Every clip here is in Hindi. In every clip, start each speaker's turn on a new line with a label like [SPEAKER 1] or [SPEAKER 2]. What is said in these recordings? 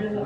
[SPEAKER 1] जय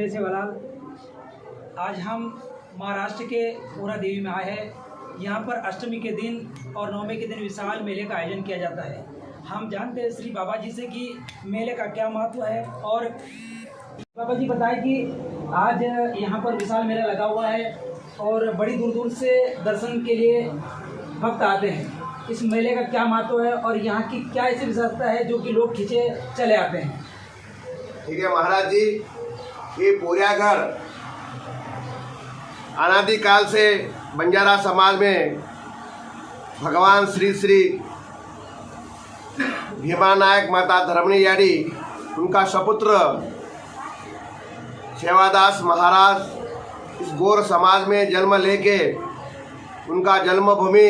[SPEAKER 1] सेवालाल। आज हम महाराष्ट्र के पूरा देवी में आए हैं। यहाँ पर अष्टमी के दिन और नवमी के दिन विशाल मेले का आयोजन किया जाता है। हम जानते हैं श्री बाबा जी से कि मेले का क्या महत्व है। और बाबा जी बताएं कि आज यहाँ पर विशाल मेला लगा हुआ है और बड़ी दूर दूर से दर्शन के लिए भक्त आते हैं। इस मेले का क्या महत्व है और यहाँ की क्या ऐसी विशेषता है जो कि लोग खींचे चले आते हैं?
[SPEAKER 2] ठीक है महाराज जी, ये पोर्यागढ़ अनादिकाल से बंजारा समाज में भगवान श्री श्री भीमानायक माता धर्मणी याड़ी उनका सपुत्र सेवादास महाराज इस गौर समाज में जन्म लेके उनका जन्मभूमि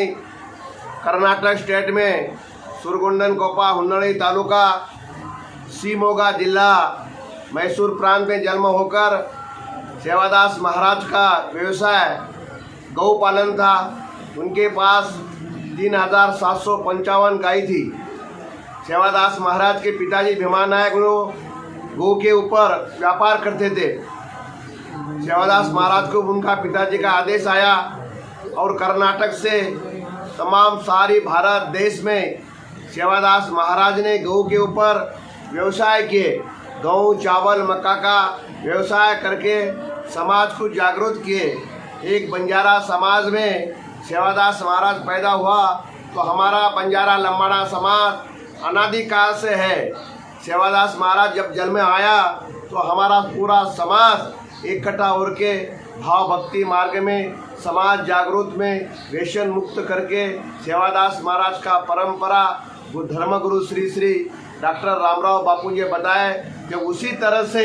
[SPEAKER 2] कर्नाटक स्टेट में सुरगुंडन कोप्पा हुन्नड़ी तालुका शिवमोगा जिला मैसूर प्रांत में जन्म होकर सेवादास महाराज का व्यवसाय गौ पालन था। उनके पास 3755 गाय थी। सेवादास महाराज के पिताजी भीमानायक लोग गौ के ऊपर व्यापार करते थे। सेवादास महाराज को उनका पिताजी का आदेश आया और कर्नाटक से तमाम सारी भारत देश में सेवादास महाराज ने गौ के ऊपर व्यवसाय किए। गेहूँ चावल मक्का का व्यवसाय करके समाज को जागरूक किए। एक बंजारा समाज में सेवादास महाराज पैदा हुआ तो हमारा बंजारा लंबाड़ा समाज अनादिकाल से है। सेवादास महाराज जब जन्म में आया तो हमारा पूरा समाज इकट्ठा होकर के भाव भक्ति मार्ग में समाज जागरूक में व्यसन मुक्त करके सेवादास महाराज का परंपरा धर्मगुरु श्री श्री डॉक्टर रामराव बापू जी बताए कि उसी तरह से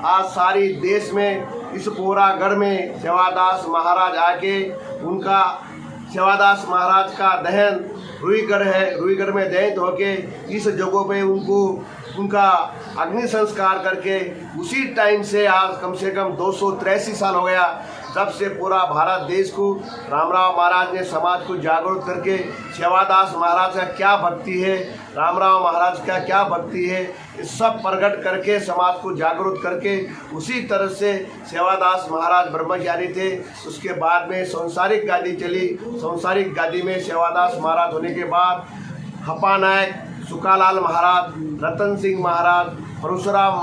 [SPEAKER 2] आज सारी देश में इस पोरागढ़ में सेवादास महाराज आके उनका सेवादास महाराज का दहन रुईगढ़ है, रुईगढ़ में दहन होके इस जगहों पे उनका अग्नि संस्कार करके उसी टाइम से आज कम से कम 283 साल हो गया तब से पूरा भारत देश को रामराव महाराज ने समाज को जागरूक करके सेवादास महाराज का क्या भक्ति है, रामराव महाराज का क्या भक्ति है, इस सब प्रकट करके समाज को जागरूक करके उसी तरह से सेवादास महाराज ब्रह्मचारी थे। उसके बाद में संसारिक गादी चली। संसारिक गादी में सेवादास महाराज होने के बाद हप्पा नायक, सुकालाल महाराज, रतन सिंह महाराज, परशुराम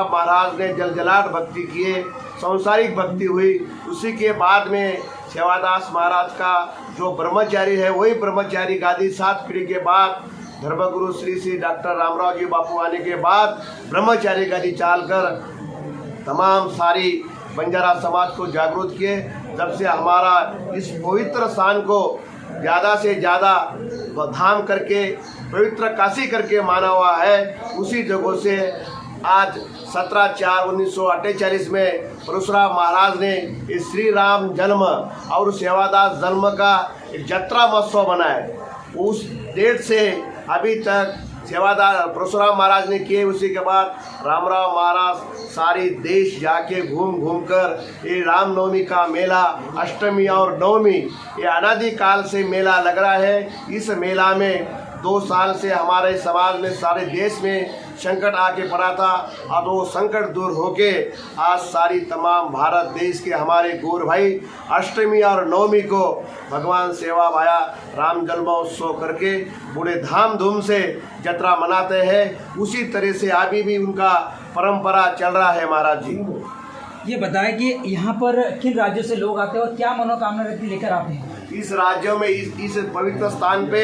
[SPEAKER 2] महाराज ने जलजलाट भक्ति किए, संसारिक भक्ति हुई। उसी के बाद में सेवादास महाराज का जो ब्रह्मचारी है वही ब्रह्मचारी गादी 7 पीढ़ी के बाद धर्मगुरु श्री श्री डॉक्टर रामराव जी बापू आने के बाद ब्रह्मचारी गादी चाल कर तमाम सारी बंजारा समाज को जागरूक किए। जब से हमारा इस पवित्र स्थान को ज़्यादा से ज़्यादा धाम करके पवित्र काशी करके माना हुआ है, उसी जगहों से आज 17/4/1948 में परशुराम महाराज ने श्री राम जन्म और सेवादास जन्म का एक जत्रा महोत्सव बनाया। उस डेट से अभी तक सेवादास परशुराम महाराज ने किए। उसी के बाद रामराव महाराज सारी देश जाके घूम कर ये रामनवमी का मेला अष्टमी और नवमी ये अनादिकाल से मेला लग रहा है। इस मेला में 2 साल से हमारे समाज में सारे देश में संकट आके पड़ा था और वो संकट दूर होके आज सारी तमाम भारत देश के हमारे गौर भाई अष्टमी और नवमी को भगवान सेवा भाया राम जन्मोत्सव करके बड़े धाम धूम से जत्रा मनाते हैं। उसी तरह से अभी भी उनका परंपरा चल रहा है। महाराज जी
[SPEAKER 1] ये बताएं कि यहाँ पर किन राज्यों से लोग आते हैं और क्या मनोकामना व्यक्ति लेकर आते हैं?
[SPEAKER 2] इस राज्यों में इस पवित्र स्थान पे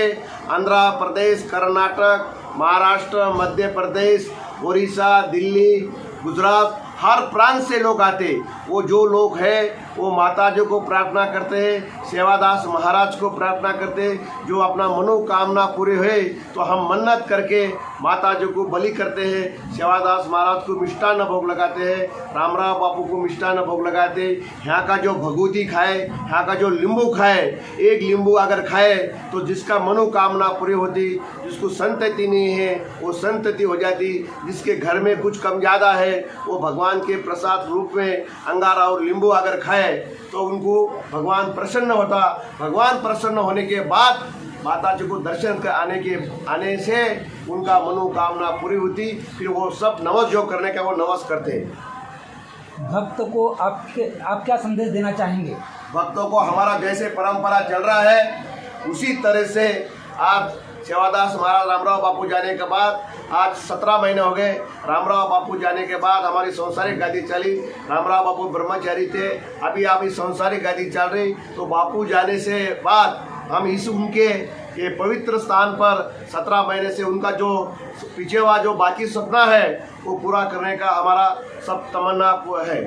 [SPEAKER 2] आंध्र प्रदेश, कर्नाटक, महाराष्ट्र, मध्य प्रदेश, उड़ीसा, दिल्ली, गुजरात हर प्रांत से लोग आते। वो जो लोग हैं वो माता जी को प्रार्थना करते हैं, सेवादास महाराज को प्रार्थना करते हैं। जो अपना मनोकामना पूरी हुए तो हम मन्नत करके माता जी को बलि करते हैं। सेवादास महाराज को मिष्टान्न भोग लगाते हैं, रामराव बापू को मिष्टान्न भोग लगाते हैं। यहाँ का जो भगवती खाए, यहाँ का जो नींबू खाए, एक नींबू अगर खाए तो जिसका मनोकामना पूरी होती, जिसको संतति नहीं है वो संतति हो जाती, जिसके घर में कुछ कम ज़्यादा है वो भगवान के प्रसाद रूप में अंगारा और नींबू अगर खाए तो उनको भगवान प्रसन्न होता। भगवान प्रसन्न होने के बाद माता जी को दर्शन कर आने से उनका मनोकामना पूरी होती। फिर वो सब नवस जो करने का वो नवस करते हैं।
[SPEAKER 1] भक्त को आप क्या संदेश देना चाहेंगे?
[SPEAKER 2] भक्तों को हमारा जैसे परंपरा चल रहा है उसी तरह से आज सेवादास महाराज रामराव बापू जाने के बाद आज 17 महीने हो गए। रामराव बापू जाने के बाद हमारी संसारिक गादी चली। रामराव बापू ब्रह्मचारी थे, अभी संसारिक गादी चल रही। तो बापू जाने से बाद हम इस उनके ये पवित्र स्थान पर 17 महीने से उनका जो पीछे हुआ जो बाकी सपना है वो पूरा करने का हमारा सब तमन्ना है।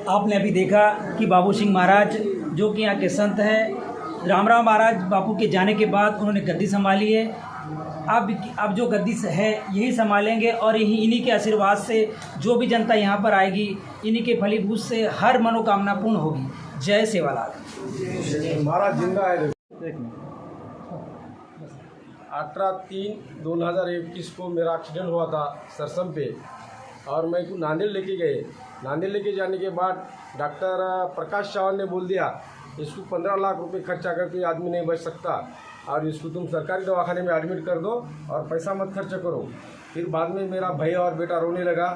[SPEAKER 1] आपने अभी देखा कि बाबू सिंह महाराज जो कि यहाँ के संत हैं, रामराव महाराज बापू के जाने के बाद उन्होंने गद्दी संभाली है। अब जो गद्दी है यही संभालेंगे और इन्हीं के आशीर्वाद से जो भी जनता यहाँ पर आएगी, इन्हीं के फलीभूत से हर मनोकामना पूर्ण होगी। जय सेवालाल।
[SPEAKER 3] महाराज जिंदा है। 18/3/2021 को मेरा एक्सीडेंट हुआ था सरसम पे और मैं को नांदेड़ लेके गए। नांदेड़ लेके जाने के बाद डॉक्टर प्रकाश चौहान ने बोल दिया इसको 15 लाख रुपए खर्चा करके आदमी नहीं बच सकता और इसको तुम सरकारी दवाखाने में एडमिट कर दो और पैसा मत खर्च करो। फिर बाद में मेरा भाई और बेटा रोने लगा।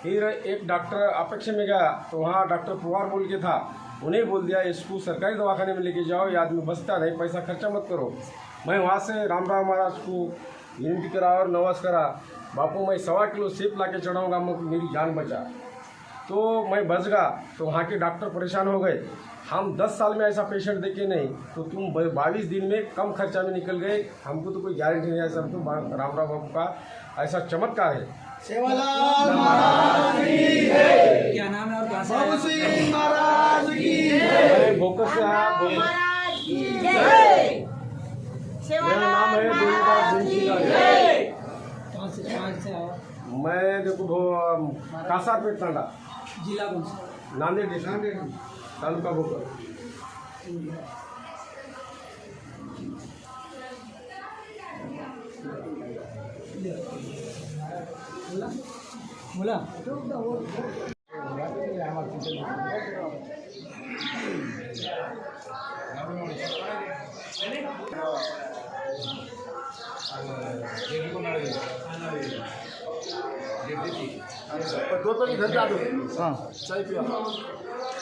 [SPEAKER 3] फिर एक डॉक्टर अपेक्षा में गया तो वहाँ डॉक्टर पुवार बोल के था, उन्हें बोल दिया इसको सरकारी दवाखाने में लेके जाओ, ये आदमी बचता नहीं, पैसा खर्चा मत करो। मैं वहाँ से रामराव महाराज को विनती करा और नवाज करा, बापू मैं 1.25 किलो सेब ला के चढ़ाऊँगा, मेरी जान बचा। तो मैं बच गया। तो वहाँ के डॉक्टर परेशान हो गए, हम 10 साल में ऐसा पेशेंट देखे नहीं, तो तुम 22 दिन में कम खर्चा में निकल गए, हमको तो कोई गारंटी नहीं है। सब तो रामराव बाबू का ऐसा चमत्कार है।
[SPEAKER 2] सेवालाल महाराज की है।
[SPEAKER 1] क्या नाम है और कहाँ से?
[SPEAKER 2] बाबू सिंह महाराज की है।
[SPEAKER 3] मैं भोकर से आया। मेरा नाम है देवीदास सिंह।
[SPEAKER 1] कहाँ से आया?
[SPEAKER 3] मैं देखो कासारपेट तांडा,
[SPEAKER 1] जिला कौन सा?
[SPEAKER 3] नांदेड़ डिस्ट्रिक्ट, तालुका भोकर।
[SPEAKER 1] बोला
[SPEAKER 2] दो तो इधर जा दो।
[SPEAKER 1] हाँ
[SPEAKER 2] सही पिया।